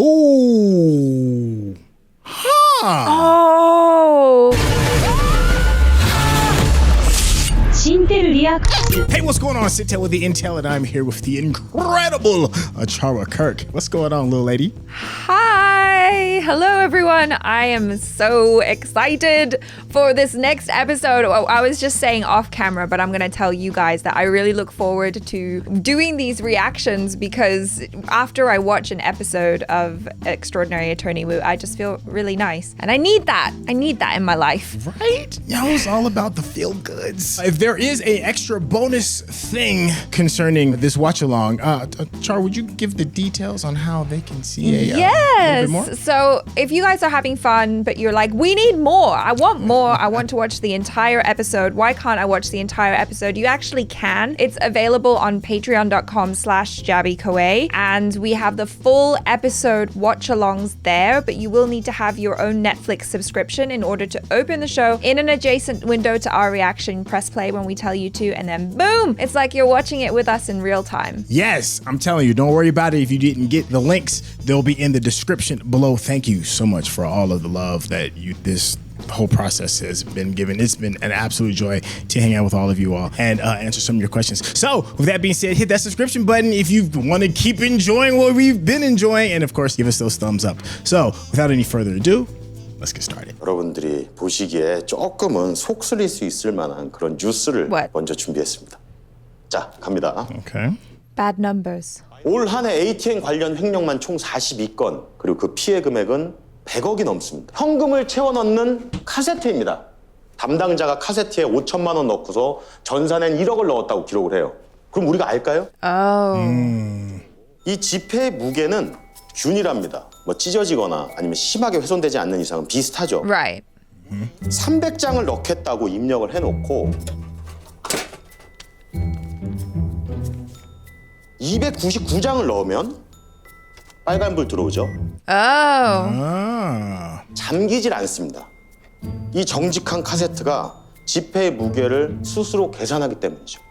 Oh. Huh. Oh. Hey, what's going on? Syntell with the Intel, and I'm here with the incredible Achara Kirk. What's going on, little lady? Hi. Hello, everyone. I am so excited for this next episode. I was just saying off camera, but I'm going to tell you guys that I really look forward to doing these reactions because after I watch an episode of Extraordinary Attorney Woo, I just feel really nice. And I need that. I need that in my life. Right? Yo, it's all about the feel goods. If there is a extra bonus thing concerning this watch along, Char, would you give the details on how they can see a little bit more? So if you guys are having fun, but you're like, we need more, I want more, I want to watch the entire episode, why can't I watch the entire episode? You actually can. It's available on patreon.com/Jaby Koay, and we have the full episode watch-alongs there, but you will need to have your own Netflix subscription in order to open the show in an adjacent window to our reaction. Press play when we tell you to, and then boom, it's like you're watching it with us in real time. Yes, I'm telling you, don't worry about it if you didn't get the links. They'll be in the description below. Thank you so much for all of the love that this whole process has been given. It's been an absolute joy to hang out with all of you all and answer some of your questions. So with that being said, hit that subscription button if you want to keep enjoying what we've been enjoying, and of course give us those thumbs up. So without any further ado, let's get started. 여러분들이 보시기에 조금은 속쓰릴 수 있을 만한 그런 뉴스를 먼저 준비했습니다. 자, 갑니다. Okay. Bad numbers. 올 한 해 ATM 관련 횡령만 총 42건, 그리고 그 피해 금액은 100억이 넘습니다. 현금을 채워 넣는 카세트입니다. 담당자가 카세트에 5천만 원 넣고서 전산엔 1억을 넣었다고 기록을 해요. 그럼 우리가 알까요? 이 지폐의 무게는 균일합니다. 뭐 찢어지거나 아니면 심하게 훼손되지 않는 이상은 비슷하죠. Right. 300장을 넣겠다고 입력을 해놓고 299장을 넣으면 빨간불 들어오죠. 잠기질 않습니다. 이 정직한 카세트가 지폐의 무게를 스스로 계산하기 때문이죠.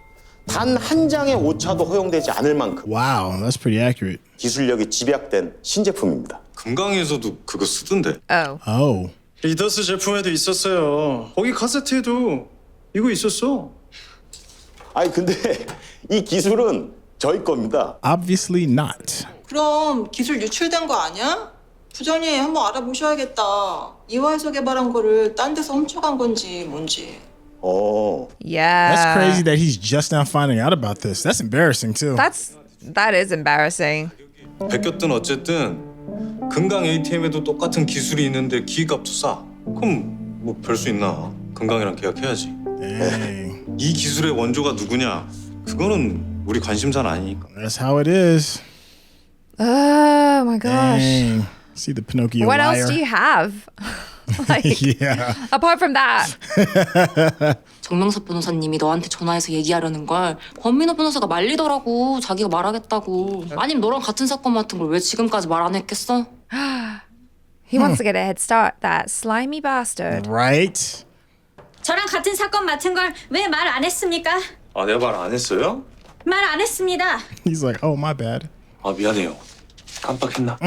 단 한 장의 오차도 허용되지 않을 만큼 Wow, that's pretty accurate. 기술력이 집약된 신제품입니다. 금강에서도 그거 쓰던데. Oh. 리더스 제품에도 있었어요. 거기 카세트에도 이거 있었어. 아니 근데 이 기술은 저희 겁니다. Obviously not. 그럼 기술 유출된 거 아니야? 부장님 한번 알아보셔야겠다. 이화에서 개발한 거를 딴 데서 훔쳐간 건지 뭔지. Yeah. That's crazy that he's just now finding out about this. That's embarrassing too. That is embarrassing. 베꼈든 어쨌든 금강 ATM에도 똑같은 기술이 있는데 기값도 싸. 그럼 뭐 별 수 있나? 금강이랑 계약해야지. Dang. 이 기술의 원조가 누구냐? 그거는 우리 관심사는 아니니까. That's how it is. Oh my gosh. Dang. See the Pinocchio What liar. else do you have? Like, Yeah. apart from that. 정명섭 변호사님이 너한테 전화해서 얘기하려는 걸 권민호 변호사가 말리더라고. 자기가 말하겠다고. 아니면 너랑 같은 사건 맡은 걸 왜 지금까지 말 안 했겠어? He wants to get a head start, that slimy bastard. Right? 저랑 같은 사건 맡은 걸 왜 말 안 했습니까? 아, 내가 말 안 했어요? 말 안 했습니다. He's like, oh, my bad. 아, 미안해요. 깜빡했나?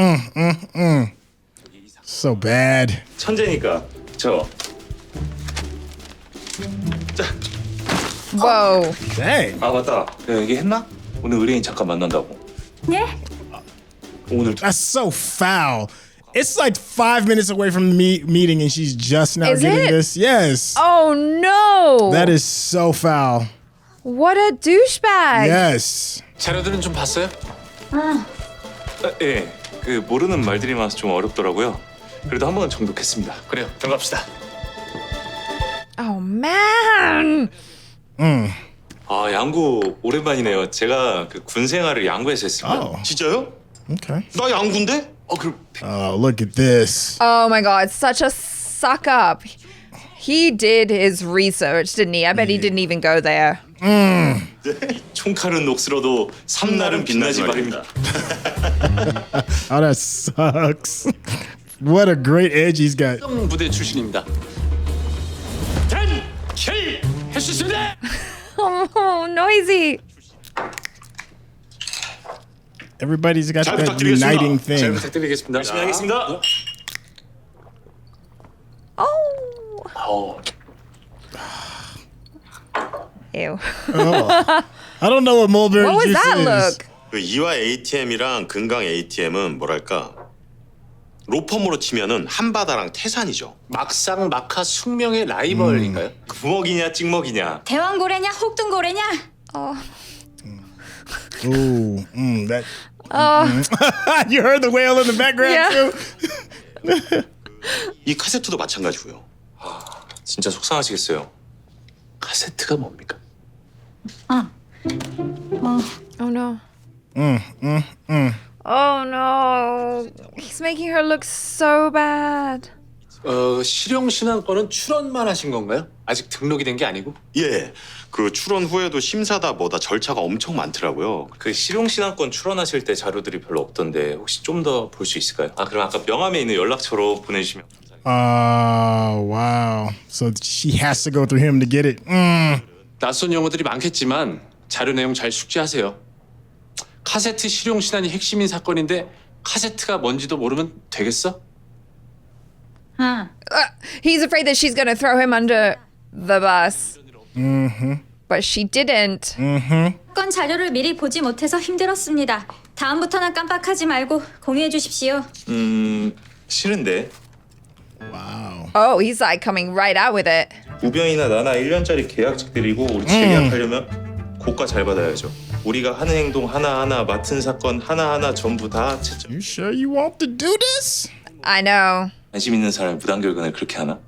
So bad. 천재니까 저. 자. Whoa. Dang. 아, 맞다. 내가 얘기했나? 오늘 의뢰인 잠깐 만난다고. 네? 오늘 That's so foul. It's like 5 minutes away from the meeting and she's just now Is getting it? this. Yes. Oh no. That is so foul. What a douchebag. Yes. 자료들은 좀 봤어요? 예. 그 모르는 말들이 많아서 좀 어렵더라고요. 그래도 한 번은 정독했습니다. 그래요. 들어갑시다. Oh man. 아, 양구 오랜만이네요. 제가 그 군 생활을 양구에서 했습니다. Oh. 진짜요? Okay. 나 양군데? 그럼 Oh, look at this. Oh my god, such a suck up. He did his research, didn't he? I bet he didn't even go there. 총칼은 녹슬어도 삼날은 빛나지 말입니다. Oh, that sucks. What a great edge he's got. 부대 출신입니다. 단결 할 수 있습니다. Oh, noisy. Everybody's got 잘 that 부탁드리겠습니다. uniting 잘 thing. 부탁드리겠습니다. 열심히 하겠습니다. Oh. Ew. I don't know what mulberry What was juice that is. look? 그 이와 ATM이랑 금강 ATM은 뭐랄까 로펌으로 치면은 한바다랑 태산이죠. 막상 막하 숙명의 라이벌인가요? 부먹이냐 찍먹이냐. 대왕고래냐 혹등고래냐? Ooh, that. You heard the whale in the background Yeah. too. 이 카세트도 마찬가지고요. 진짜 속상하시겠어요. 카세트가 뭡니까? Oh no. Oh no. He's making her look so bad. 실용신앙권은 출원만 하신 건가요? 아직 등록이 된 게 아니고? 예, 그 출원 후에도 심사다 뭐다 절차가 엄청 많더라고요. 그 실용신앙권 출원하실 때 자료들이 별로 없던데 혹시 좀 더 볼 수 있을까요? 아 그럼 아까 명함에 있는 연락처로 보내주시면 감사하겠습니다. Wow. So she has to go through him to get it. 낯선 용어들이 많겠지만 자료 내용 잘 숙지하세요. 카세트 실용신안이 핵심인 사건인데 카세트가 뭔지도 모르면 되겠어? He's afraid that she's going to throw him under the bus. But she didn't. 사건 자료를 미리 보지 못해서 힘들었습니다. 다음부터는 깜빡하지 말고 공유해 주십시오. 싫은데. Oh, he's like coming right out with it. 우병이나 나나 1년짜리 계약직 드리고 우리 재계약하려면 고가 잘 받아야죠. 우리가 하는 행동 하나하나 맡은 사건 하나하나 전부 다 채점. You sure you want to do this? I know. 관심 있는 사람이 무단결근을 그렇게 하나?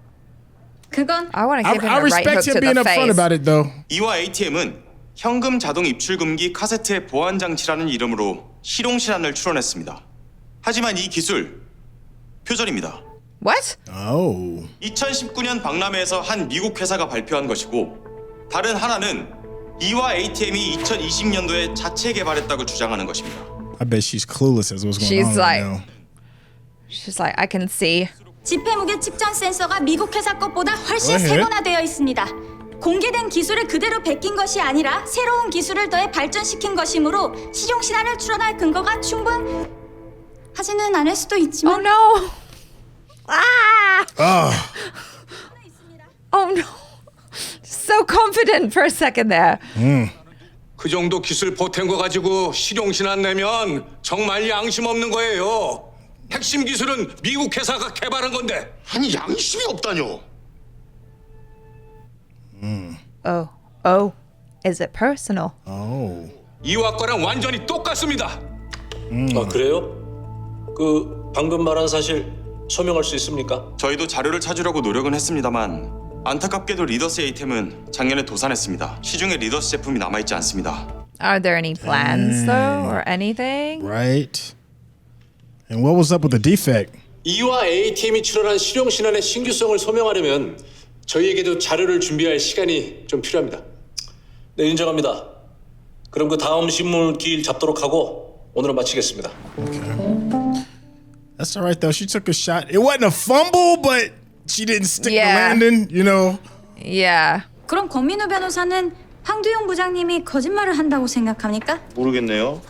그건 I want to I give him a right hook respect to him being the upfront face. about it though. 이와 ATM은 현금 자동 입출 금기 카세트의 보안 장치라는 이름으로 실용신안을 출원했습니다. 하지만 이 기술 표절입니다. What? Oh. 2019년 박람회에서 한 미국 회사가 발표한 것이고 다른 하나는 이와 ATM이 2020년도에 자체 개발했다고 주장하는 것입니다. I bet she's clueless as what's going She's on right like- now. She's like, I can see. 지폐 무게 측정 센서가 미국 회사 것보다 훨씬 어헤. 세분화되어 있습니다. 공개된 기술을 그대로 베낀 것이 아니라 새로운 기술을 더해 발전시킨 것이므로 실용신안을 출원할 근거가 충분하지는 않을 수도 Oh 있지만 no. Ah. Oh no. So confident for a second there. 그 정도 기술 보탠 거 가지고 실용신안 내면 정말 양심 없는 거예요. 핵심 기술은 미국 회사가 개발한 건데. 아니 양심이 없다뇨. Oh. Is it personal? Oh. 이와 거랑 완전히 똑같습니다. 아 그래요? 그 방금 말한 사실 소명할 수 있습니까? 저희도 자료를 찾으려고 노력은 했습니다만 안타깝게도 리더스 ATM은 작년에 도산했습니다. 시중에 리더스 제품이 남아있지 않습니다. Are there any plans though or anything? Right. And what was up with the defect? 이와 ATM이 출원한 실용신안의 신규성을 소명하려면 저희에게도 자료를 준비할 시간이 좀 필요합니다. 네, 인정합니다. 그럼 그 다음 신문 기일 잡도록 하고 오늘은 마치겠습니다. That's all right though. She took a shot. It wasn't a fumble, but she didn't stick the Yeah. landing, you know. Yeah. 그럼 권민우 변호사는 황두용 부장님이 거짓말을 한다고 생각합니까? 모르겠네요.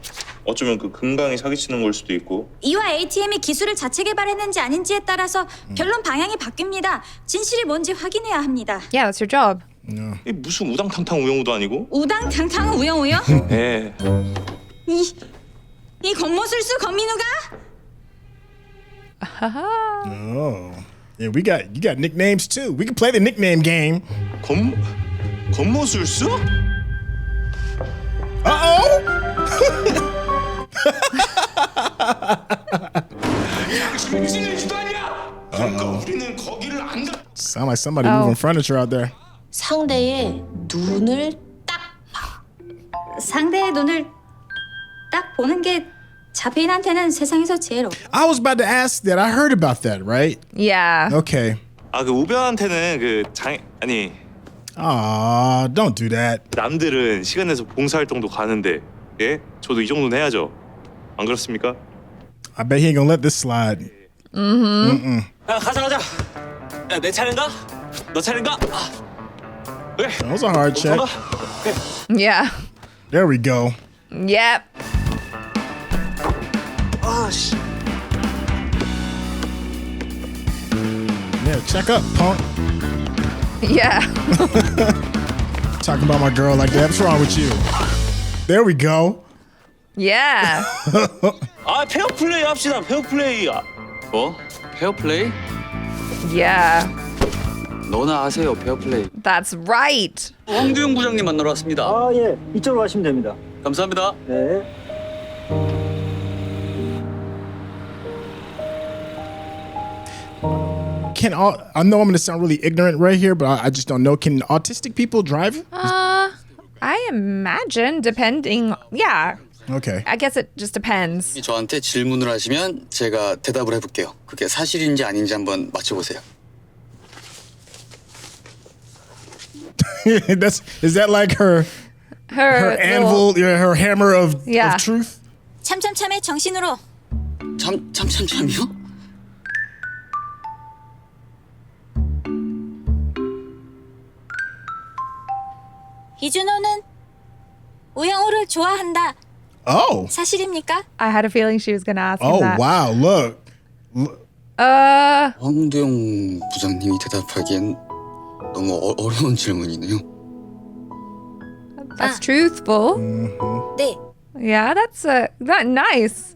어쩌면 그 금강이 사기치는 걸 수도 있고. 이와 ATM이 기술을 자체 개발했는지 아닌지에 따라서 결론 방향이 바뀝니다. 진실이 뭔지 확인해야 합니다. Yeah, that's your job. 이 무슨 우당탕탕 우영우도 아니고. 우당탕탕 우영우요? 네. 이 겉모술수 권민우가? Oh. Yeah, you got nicknames too. We can play the nickname game. 겉모술수? 양심이 찔리지도 않냐? 그러니까 우리는 거기를 안 가. Sound like somebody moving furniture out there. 상대의 눈을 딱 상대의 눈을 딱 보는 게 자폐인한테는 세상에서 제일 I was about to ask that. I heard about that, right? Yeah. Okay. 아 그 우병한테는 그 아니 Aw, don't do that. 남들은 시간 내서 봉사활동도 가는데 예? 저도 이 정도는 해야죠. 안 그렇습니까? I bet he ain't gonna let this slide. 야, 가자. 야, 내 차례인가? 너 차례인가? 그래. That was a hard check. Yeah. There we go. Yep. check up, punk. Yeah. Talking about my girl like that. What's wrong with you? There we go. Yeah. 아 페어플레이 합시다. 페어플레이. 뭐? 페어플레이? Yeah. 너나 아세요, 페어플레이. That's right. 황두영 부장님 만나러 왔습니다. 아 예. 이쪽으로 가시면 됩니다. 감사합니다. 네. I know I'm going to sound really ignorant right here, but I just don't know. Can autistic people drive? I imagine depending. Yeah. Okay. I guess it just depends. 저한테 질문을 하시면 제가 대답을 해볼게요. 그게 사실인지 아닌지 한번 맞춰보세요. Is that like her anvil, her hammer of truth? 참참참의 정신으로. 참이요? 이준호는 우영우를 좋아한다. Oh. 사실입니까? I had a feeling she was going to ask him Oh, that. wow. Look. 황두영 부장님이 대답하기엔 너무 어려운 질문이네요. That's truthful. 네. Yeah, that's nice.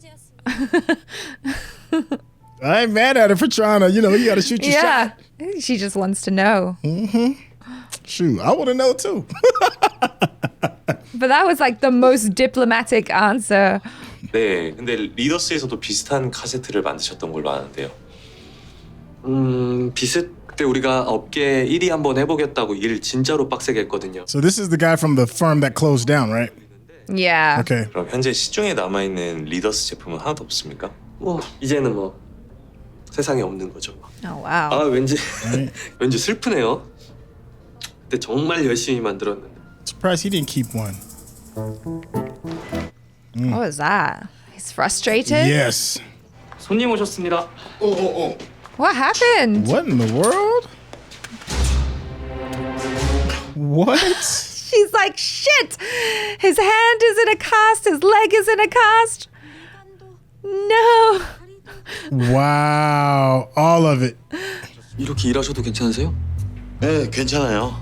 I ain't mad at her for trying to, you got to shoot your Yeah. shot. She just wants to know. Shoot, I want to know too. But that was like the most diplomatic answer. 네, 근데 리더스에서도 비슷한 카세트를 만드셨던 걸로 아는데요. 그때 우리가 업계 1위 한번 해보겠다고 일 진짜로 빡세게 했거든요. So this is the guy from the firm that closed down, right? Yeah. Okay. 그럼 현재 시중에 남아있는 리더스 제품은 하나도 없습니까? 뭐 이제는 뭐 세상에 없는 거죠. Oh, wow. 아 왠지 왠지 슬프네요. 그때 정말 열심히 만들었는데. Surprised he didn't keep one. What was that? He's frustrated? Yes. 손님 오셨습니다. What happened? What in the world? What? She's like, shit! His hand is in a cast, his leg is in a cast. No. Wow. All of it. 이렇게 일하셔도 괜찮으세요? 네, 괜찮아요.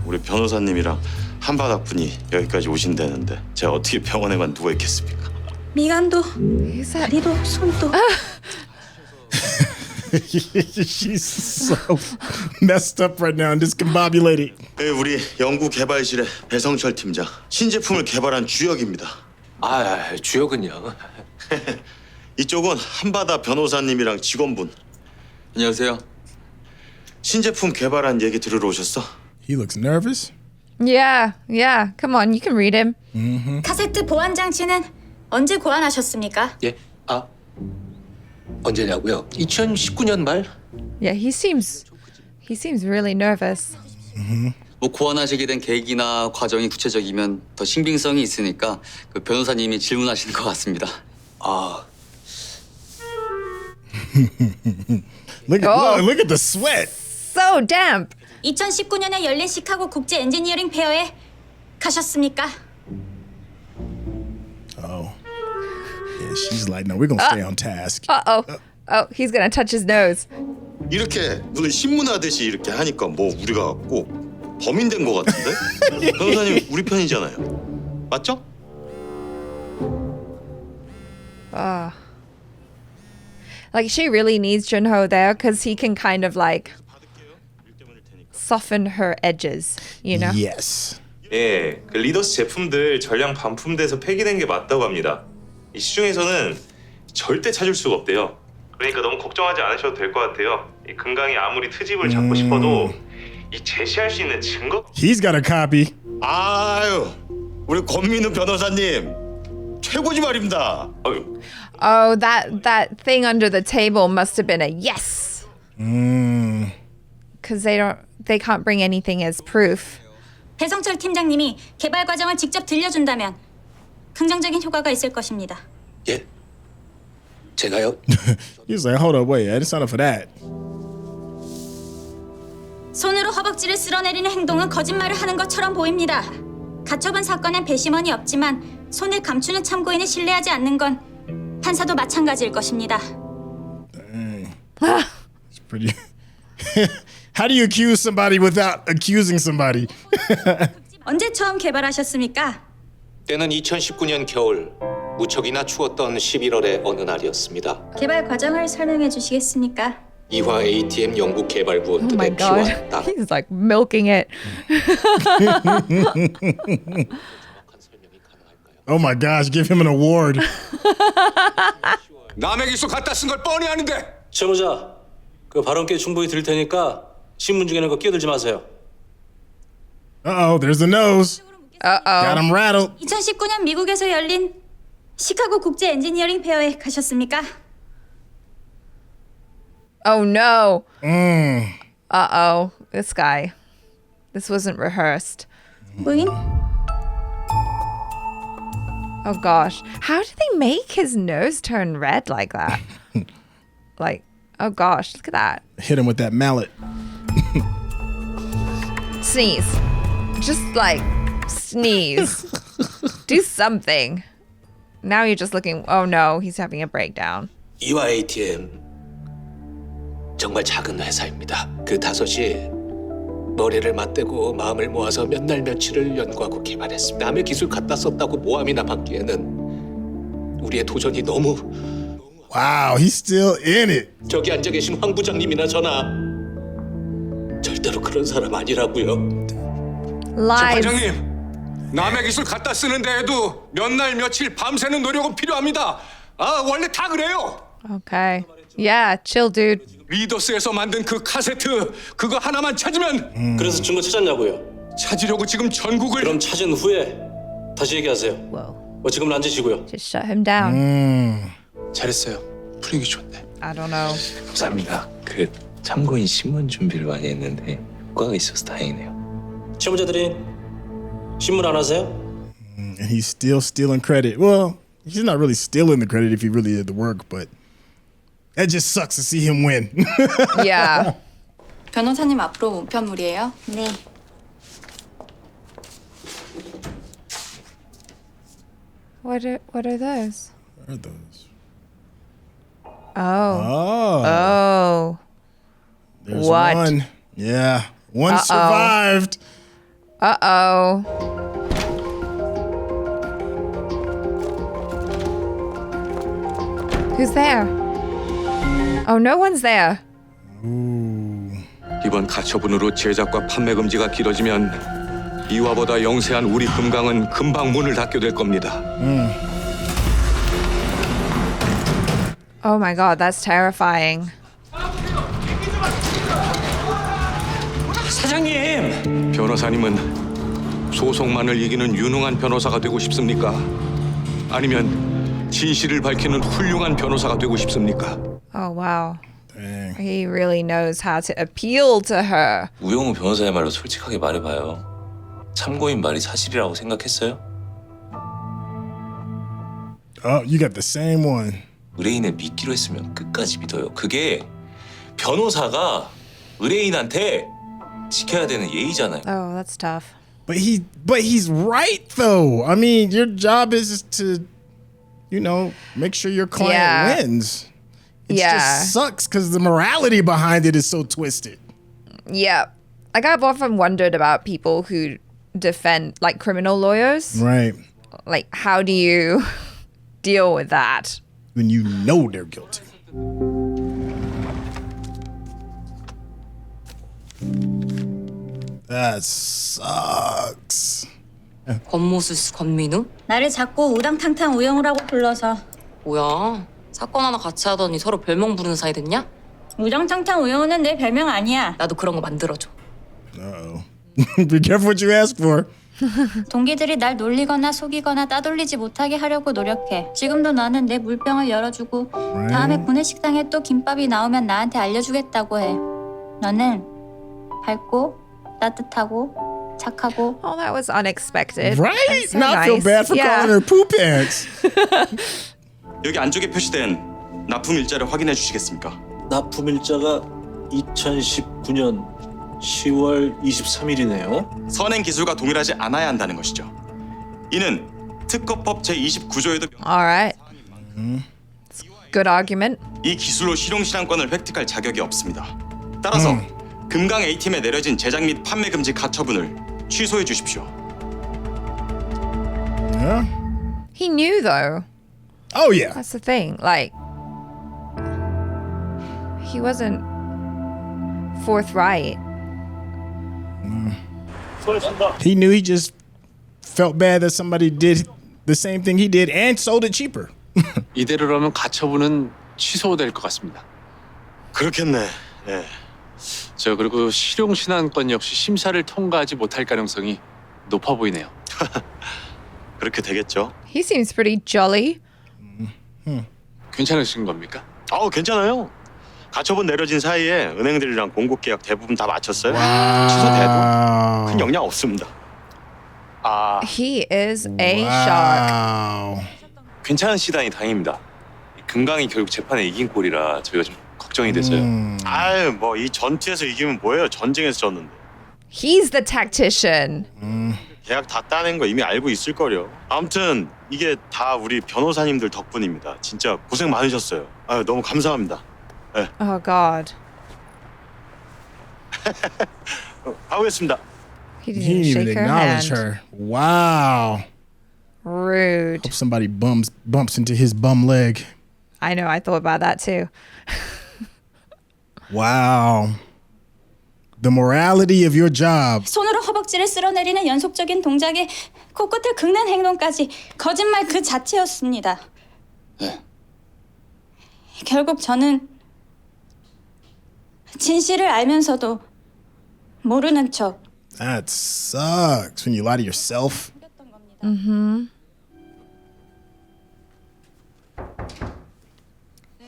우리 변호사님이랑 한바닥분이 여기까지 오신다는데 제가 어떻게 병원에만 누워 있겠습니까? 미간도, 다리도, 손도. She's so messed up right now and discombobulated. 네, 우리 연구개발실의 배성철 팀장. 신제품을 개발한 주역입니다. 아 주역은요. 이쪽은 한바다 변호사님이랑 직원분. 안녕하세요. 신제품 개발한 얘기 들으러 오셨어? He looks nervous. Yeah. Come on, you can read him. 카세트 보안 장치는 언제 고안하셨습니까? 예. 언제냐고요? 2019년 말? Yeah, he seems really nervous. 뭐 고안하시게 된 계기나 과정이 구체적이면 더 신빙성이 있으니까 그 변호사님이 질문하시는 것 같습니다. Look at the sweat. So damp. 2019년에 열린 시카고 국제 엔지니어링 페어에 가셨습니까? Oh. Yeah, she's like, no, we're going to stay on task. Uh-oh. Oh, he's going to touch his nose. 이렇게 무슨 신문하듯이 이렇게 하니까 뭐 우리가 꼭 범인 된 것 같은데? 변호사님 우리 편이잖아요. 맞죠? Like, she really needs Junho there because he can kind of like soften her edges, you know? Yes. 예, 그 리더스 제품들 전량 반품돼서 폐기된 게 맞다고 합니다. 이 시중에서는 절대 찾을 수가 없대요. 그러니까 너무 걱정하지 않으셔도 될 것 같아요. 이 금강이 아무리 트집을 잡고 싶어도 이 제시할 수 있는 증거. He's got a copy. 아유, 우리 권민우 변호사님 최고지 말입니다. Oh, that thing under the table must have been a yes. Because they can't bring anything as proof. 배성철 팀장님이 개발 과정을 직접 들려준다면 긍정적인 효과가 있을 것입니다. 예. 제가요? He's like, hold up, wait, I didn't sign up for that. 손으로 허벅지를 쓸어내리는 행동은 거짓말을 하는 것처럼 보입니다. 가처분 사건엔 배심원이 없지만 손을 감추는 참고인을 신뢰하지 않는 건 판사도 마찬가지일 것입니다. Dang. It's pretty How do you accuse somebody without accusing somebody? 언제 처음 개발하셨습니까? 때는 2019년 겨울 무척이나 추웠던 11월의 어느 날이었습니다. 개발 과정을 설명해 주시겠습니까? 이화 ATM 영국 개발부 Oh my 의 god. 피와 땀. He's like milking it. Oh my gosh, give him an award. 남의 기술 갖다 쓴 걸 뻔히 아는데. 최모자, 그 발언 꽤 충분히 들을 테니까 신문 중에는 거 끼어들지 마세요. Uh-oh, there's the nose. Got Uh-oh. him rattled. 2019년 미국에서 열린 시카고 국제 엔지니어링 페어에 가셨습니까? Oh no. Uh-oh. This guy. This wasn't rehearsed. 부인? Oh gosh. How did they make his nose turn red like that? Like, oh gosh, look at that. Hit him with that mallet. Sneeze. Just like sneeze. Do something. Now you're just looking. Oh no, he's having a breakdown. 이화 ATM 정말 작은 회사입니다. 그 다섯이 머리를 맞대고 마음을 모아서 몇 날 며칠을 연구하고 개발했습니다. 남의 기술 갖다 썼다고 모함이나 받기에는 우리의 도전이 너무 Wow, he's still in it. 저기 앉아 계신 황 부장님이나 저나 절대로 그런 사람 아니라고요. Lies. 사장님, 남의 기술 갖다 쓰는 데에도 몇 날 며칠 밤새는 노력은 필요합니다. 아, 원래 다 그래요. Okay. Yeah, chill, dude. 리더스에서 만든 그 카세트 그거 하나만 찾으면 그래서 증거 찾았냐고요? 찾으려고 지금 전국을 그럼 찾은 후에 다시 얘기하세요. Whoa. 지금은 앉으시고요. Just shut him down. 잘했어요. 분위기 좋네. I don't know. 감사합니다. 그 참고인 신문 준비를 많이 했는데 효과가 있어서 다행이네요. 채무자들이 신문 안 하세요? And he's still stealing credit. Well, he's not really stealing the credit if he really did the work, but that just sucks to see him win. Yeah. 변호사님 앞으로 우편물이에요? 네. What are those? What are those? Oh. Oh. Oh. There's What? one. Yeah. One Uh-oh. survived. Uh-oh. Who's there? Oh, no one's there. 이번 가처분으로 제작과 판매 금지가 길어지면 이와보다 영세한 우리 금강은 금방 문을 닫게 될 겁니다. Oh my god, that's terrifying. 사장님! 변호사님은 소송만을 이기는 유능한 변호사가 되고 싶습니까? 아니면 진실을 밝히는 훌륭한 변호사가 되고 싶습니까? Oh wow. He really knows how to appeal to her. 우영우 변호사의 말로 솔직하게 말해봐요. 참고인 말이 사실이라고 생각했어요? Oh, you got the same one. 의뢰인을 믿기로 했으면 끝까지 믿어요. 그게 변호사가 의뢰인한테 지켜야 되는 예의잖아요. Oh, that's tough. But he's right though. I mean, your job is to, you know, make sure your client wins. It just sucks because the morality behind it is so twisted. Yeah. Like I've often wondered about people who defend like criminal lawyers. Right. Like how do you deal with that? When you know they're guilty. That sucks. 권모수 권민우? 나를 자꾸 우당탕탕 우영우라고 불러서. 뭐야? 사건 하나 같이 하더니 서로 별명 부르는 사이 됐냐? 우당탕탕 우영우는 내 별명 아니야. 나도 그런 거 만들어줘. Uh-oh. Be careful what you ask for. 동기들이 날 놀리거나 속이거나 따돌리지 못하게 하려고 노력해. 지금도 나는 내 물병을 열어주고 다음에 구내식당에 또 김밥이 나오면 나한테 알려주겠다고 해. 너는 밝고 따뜻하고 착하고. Oh, that was unexpected. Right? So Now I feel nice. bad for calling her poo pants. 여기 안쪽에 표시된 납품 일자를 확인해 주시겠습니까? 납품 일자가 2019년 10월 23일이네요. 선행 기술과 동일하지 않아야 한다는 것이죠. 이는 특허법 제29조에도 All right. Good argument. 이 기술로 실용 신안권을 획득할 자격이 없습니다. 따라서 금강 A팀에 내려진 제작 및 판매 금지 가처분을 취소해 주십시오. Yeah. He knew though. Oh yeah. That's the thing. Like, he wasn't forthright. He knew. He just felt bad that somebody did the same thing he did and sold it cheaper. 이대로라면 가처분은 취소될 것 같습니다. 그렇겠네. 예. 저 그리고 실용신안건 역시 심사를 통과하지 못할 가능성이 높아 보이네요. 그렇게 되겠죠. He seems pretty jolly. 괜찮으신 겁니까? 괜찮아요. 가처분 내려진 사이에 은행들이랑 공급 계약 대부분 다 마쳤어요. Wow. 취소돼도 큰 영향 없습니다. He is a shark. Wow. 괜찮으시다니 다행입니다. 금강이 결국 재판에 이긴 꼴이라 저희가 좀 걱정이 됐어요. 아유, 뭐 이 전투에서 이기면 뭐예요? 전쟁에서 졌는데. He's the tactician. 계약 다 따낸 거 이미 알고 있을 거려. 아무튼 이게 다 우리 변호사님들 덕분입니다. 진짜 고생 많으셨어요. 아유, 너무 감사합니다. 네. Oh God. 가보겠습니다. He He didn't didn't shake even her acknowledge hand. her. Wow. Rude. Hope somebody bumps into his bum leg. I know. I thought about that too. Wow. The morality of your job. 손으로 허벅지를 쓸어내리는 연속적인 동작에 코끝을 긁는 행동까지 거짓말 그 자체였습니다. 네. 결국 저는 진실을 알면서도 모르는 척. That sucks when you lie to yourself. Mm-hmm.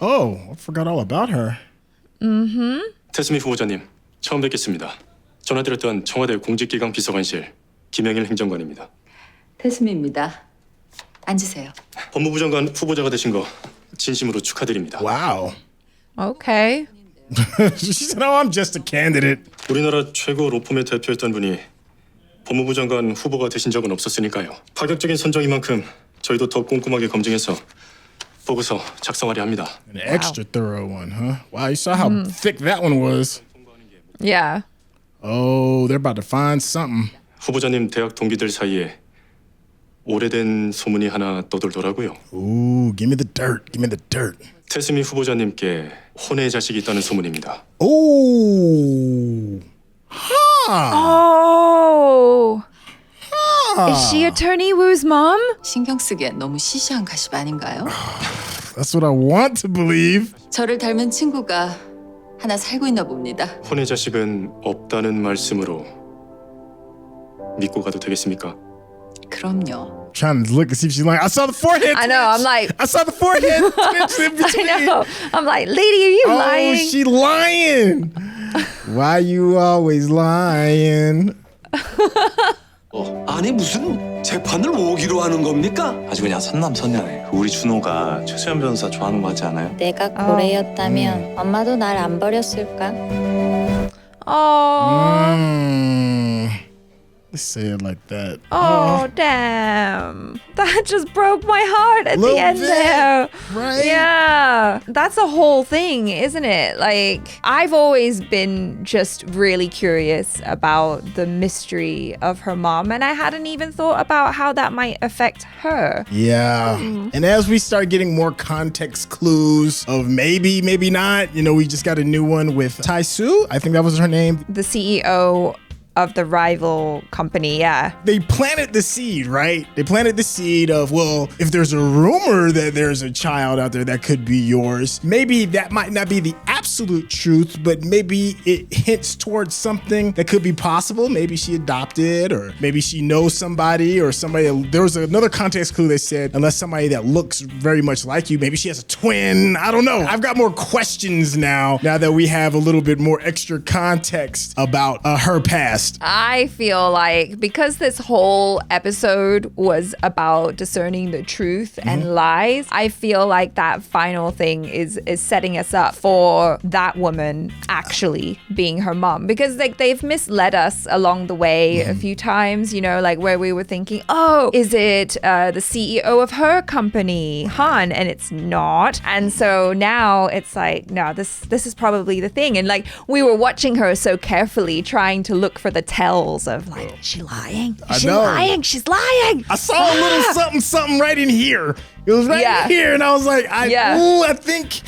Oh, I forgot all about her. Mm-hmm. 태수미 후보자님, 처음 뵙겠습니다. 전화드렸던 청와대 공직기강 비서관실 김영일 행정관입니다. 태수미입니다. 앉으세요. 법무부 장관 후보자가 되신 거 진심으로 축하드립니다. Wow. Okay. She said, "Oh, I'm just a candidate." 우리나라 최고 로펌의 대표였던 분이 법무부 장관 후보가 되신 적은 없었으니까요. 파격적인 선정인 만큼 저희도 더 꼼꼼하게 검증해서 보고서 작성하려 합니다. An extra thorough one, huh? Wow, you saw how thick that one was. Yeah. Oh, they're about to find something. 후보자님 대학 동기들 사이에 오래된 소문이 하나 떠돌더라고요. Ooh, give me the dirt. Give me the dirt. 태수미 후보자님께 혼외 자식이 있다는 소문입니다. Ooh. Huh. Oh. Is she Attorney Woo's mom? 신경 쓰기엔 너무 시시한 가십 아닌가요? That's what I want to believe. 저를 닮은 친구가 하나 살고 있나 봅니다. 혼외 자식은 없다는 말씀으로 믿고 가도 되겠습니까? 그럼요. Trying to look and see if she's lying. I saw the forehead. I know. I'm like, I saw the forehead twitch in between. I know. I'm like, lady, are you lying? Oh, she lying. Why you always lying? 아니 무슨 재판을 오기로 하는 겁니까? 아주 그냥 선남선녀네. 우리 준호가 최수연 변호사 좋아하는 거 같지 않아요? 내가 고래였다면 엄마도 날 안 버렸을까? Oh. Let's say it like that. Oh, damn. That just broke my heart at the Little end bit, there. right? Yeah. That's the whole thing, isn't it? Like, I've always been just really curious about the mystery of her mom, and I hadn't even thought about how that might affect her. Yeah. And as we start getting more context clues of maybe, maybe not, you know, we just got a new one with Tai Su. I think that was her name. The CEO of the rival company, yeah. They planted the seed, right? They planted the seed of, well, if there's a rumor that there's a child out there that could be yours, maybe that might not be the absolute truth, but maybe it hints towards something that could be possible. Maybe she adopted, or maybe she knows somebody, or somebody. There was another context clue that said, unless somebody that looks very much like you, maybe she has a twin. I don't know. I've got more questions now that we have a little bit more extra context about her past. I feel like because this whole episode was about discerning the truth and lies, I feel like that final thing is setting us up for or that woman actually being her mom, because like they've misled us along the way a few times, you know, like where we were thinking, oh, is it the CEO of her company, Han? And it's not. And so now it's like, no, this is probably the thing. And like we were watching her so carefully, trying to look for the tells of like, is she lying? Is she lying? She's lying. I saw a little something right in here. It was right in here, and I was like, I think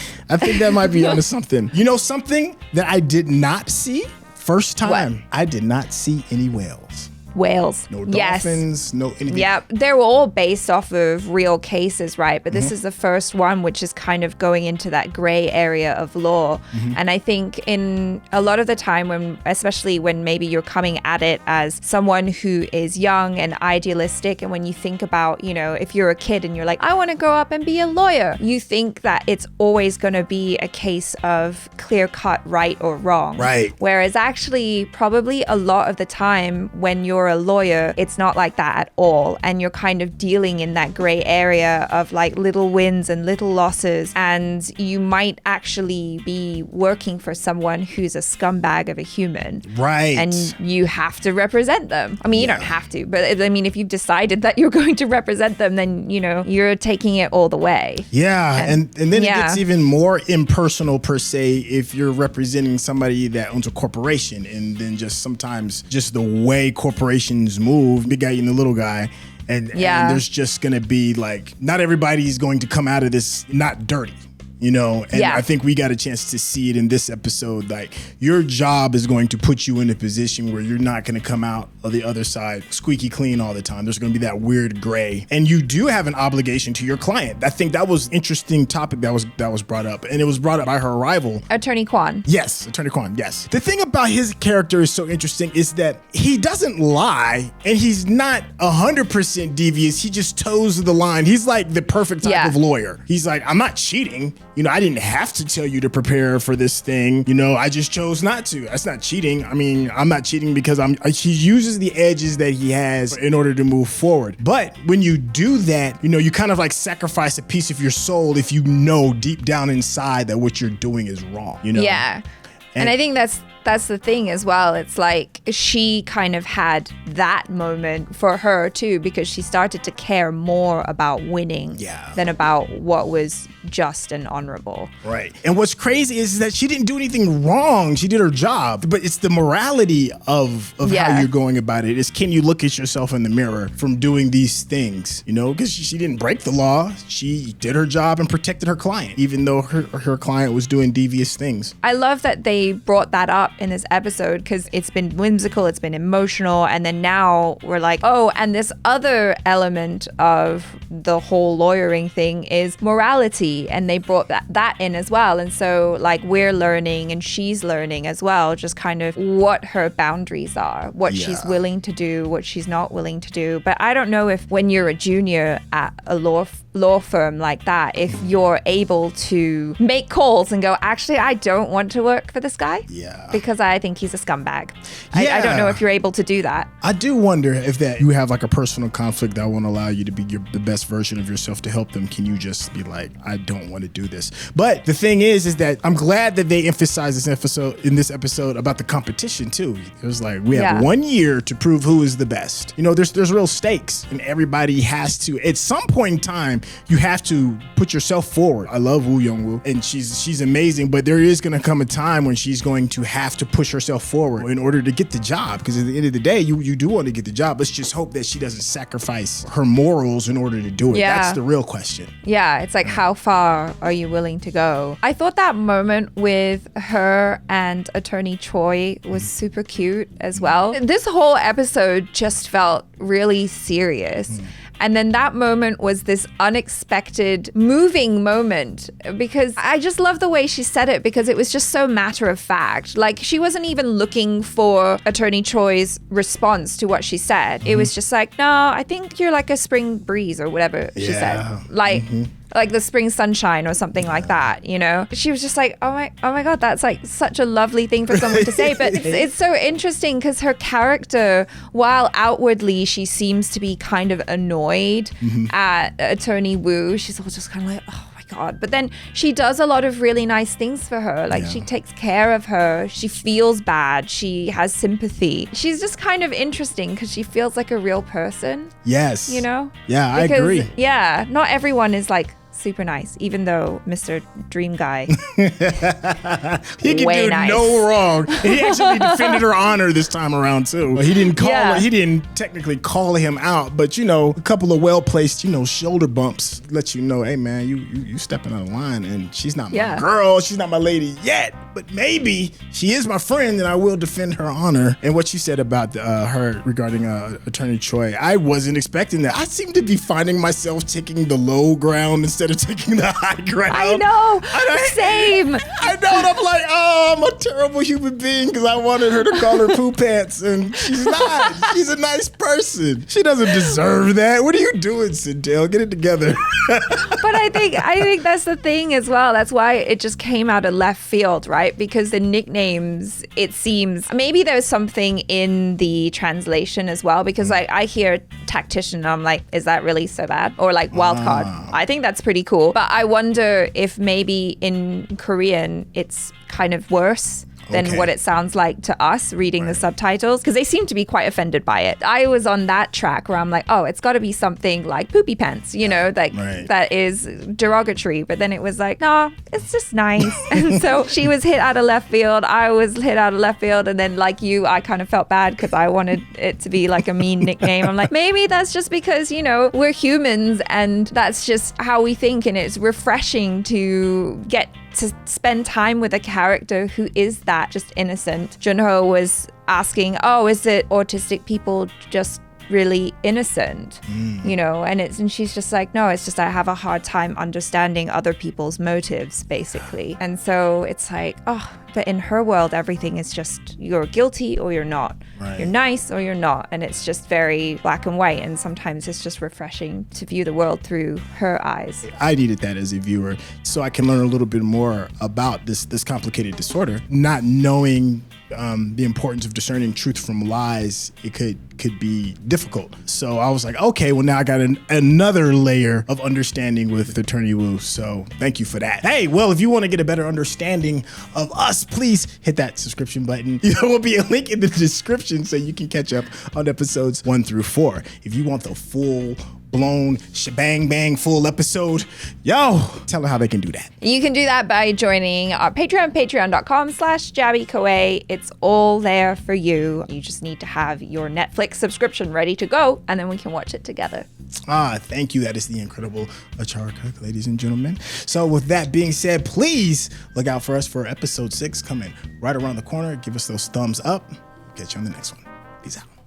that might be onto something. You know something that I did not see? First time, I did not see any whales. Whales. No dolphins, no anything. Yeah, they're all based off of real cases, right? But this is the first one which is kind of going into that gray area of law. And I think in a lot of the time when, especially when maybe you're coming at it as someone who is young and idealistic, and when you think about, you know, if you're a kid and you're like, I want to grow up and be a lawyer, you think that it's always going to be a case of clear-cut right or wrong. Right. Whereas actually, probably a lot of the time when you're a lawyer, it's not like that at all. And you're kind of dealing in that gray area of like little wins and little losses. And you might actually be working for someone who's a scumbag of a human. Right. And you have to represent them. I mean, you don't have to, but I mean, if you've decided that you're going to represent them, then, you know, you're taking it all the way. Yeah. And then it gets even more impersonal per se if you're representing somebody that owns a corporation, and then just sometimes just the way corporations move, big guy and the little guy, and there's just gonna be like, not everybody's going to come out of this not dirty, you know. And I think we got a chance to see it in this episode. Like, your job is going to put you in a position where you're not going to come out of the other side squeaky clean all the time. There's going to be that weird gray, and you do have an obligation to your client. I think that was interesting topic that was brought up, and it was brought up by her rival, Attorney Kwan. Yes, Attorney Kwan. Yes. The thing about his character is so interesting is that he doesn't lie, and he's not 100% devious. He just toes the line. He's like the perfect type of lawyer. He's like, I'm not cheating. You know, I didn't have to tell you to prepare for this thing. You know, I just chose not to. That's not cheating. I mean, I'm not cheating because he uses the edges that he has in order to move forward. But when you do that, you know, you kind of like sacrifice a piece of your soul if you know deep down inside that what you're doing is wrong, you know? Yeah. And I think that's the thing as well. It's like she kind of had that moment for her too, because she started to care more about winning than about what was just and honorable. Right. And what's crazy is that she didn't do anything wrong. She did her job. But it's the morality of how you're going about it. Is, can you look at yourself in the mirror from doing these things? You know, because she didn't break the law. She did her job and protected her client, even though her client was doing devious things. I love that they brought that up in this episode, because it's been whimsical, it's been emotional, and then now we're like, oh, and this other element of the whole lawyering thing is morality, and they brought that in as well. And so like we're learning and she's learning as well, just kind of what her boundaries are, what she's willing to do, what she's not willing to do. But I don't know if when you're a junior at a law firm like that, if you're able to make calls and go, actually, I don't want to work for this guy because I think he's a scumbag. I don't know if you're able to do that. I do wonder if that you have like a personal conflict that won't allow you to be the best version of yourself to help them. Can you just be like, I don't want to do this? But the thing is that I'm glad that they emphasized in this episode about the competition too. It was like, we have 1 year to prove who is the best. You know, there's real stakes, and everybody has to, at some point in time, you have to put yourself forward. I love Uyoung-woo, and she's amazing, but there is going to come a time when she's going to have to push herself forward in order to get the job, because at the end of the day, you do want to get the job. Let's just hope that she doesn't sacrifice her morals in order to do it. That's the real question. Yeah, it's like, how far are you willing to go? I thought that moment with her and Attorney Choi was super cute as well. This whole episode just felt really serious. And then that moment was this unexpected, moving moment, because I just love the way she said it, because it was just so matter of fact. Like, she wasn't even looking for Attorney Choi's response to what she said. It was just like, no, I think you're like a spring breeze or whatever she said. Like the spring sunshine or something like that, you know? She was just like, oh my God, that's like such a lovely thing for someone to say. But it's so interesting because her character, while outwardly she seems to be kind of annoyed at Attorney Woo, she's all just kind of like, oh my God. But then she does a lot of really nice things for her. Like she takes care of her. She feels bad. She has sympathy. She's just kind of interesting because she feels like a real person. Yes. You know? Yeah, I agree. Yeah, not everyone is like super nice, even though Mr. Dream Guy he can do no wrong. He actually defended her honor this time around too. He didn't call he didn't technically call him out, but you know, a couple of well-placed, you know, shoulder bumps let you know, hey man, you stepping out of line, and she's not my girl, she's not my lady yet, but maybe she is my friend, and I will defend her honor. And what you said about her regarding Attorney Choi, I wasn't expecting that. I seem to be finding myself taking the low ground instead of taking the high ground. I know. Same. I know. And I'm like, oh, I'm a terrible human being because I wanted her to call her poo pants, and she's not. She's a nice person. She doesn't deserve that. What are you doing, Syntell? Get it together. But I think that's the thing as well. That's why it just came out of left field, right? Because the nicknames, it seems, maybe there's something in the translation as well, because like I hear tactician and I'm like, is that really so bad? Or like wildcard. I think that's pretty cool. But I wonder if maybe in Korean it's kind of worse than what it sounds like to us reading the subtitles, because they seem to be quite offended by it. I was on that track where I'm like, oh, it's got to be something like poopy pants, you know, like that is derogatory. But then it was like, no, it's just nice. And so she was hit out of left field. I was hit out of left field. And then like you, I kind of felt bad because I wanted it to be like a mean nickname. I'm like, maybe that's just because, you know, we're humans and that's just how we think. And it's refreshing to get to spend time with a character who is that just innocent. Junho was asking, oh, is it autistic people just really innocent? You know, and she's just like, no, it's just I have a hard time understanding other people's motives, basically. And so it's like, oh, but in her world, everything is just you're guilty or you're not. You're nice or you're not. And it's just very black and white. And sometimes it's just refreshing to view the world through her eyes. I needed that as a viewer so I can learn a little bit more about this complicated disorder. Not knowing the importance of discerning truth from lies, it could be difficult. So I was like, okay, well now I got another layer of understanding with Attorney Woo. So thank you for that. Hey, well, if you want to get a better understanding of us, please hit that subscription button. There will be a link in the description so you can catch up on episodes 1 through 4. If you want the full blown shebang bang full episode, yo, tell them how they can do that. You can do that by joining our Patreon, patreon.com/Jaby Koay. It's all there for you. You just need to have your Netflix subscription ready to go, and then we can watch it together. Thank you. That is the incredible Achara Cook, ladies and gentlemen. So with that being said, please look out for us for episode 6 coming right around the corner. Give us those thumbs up. Catch you on the next one. Peace out.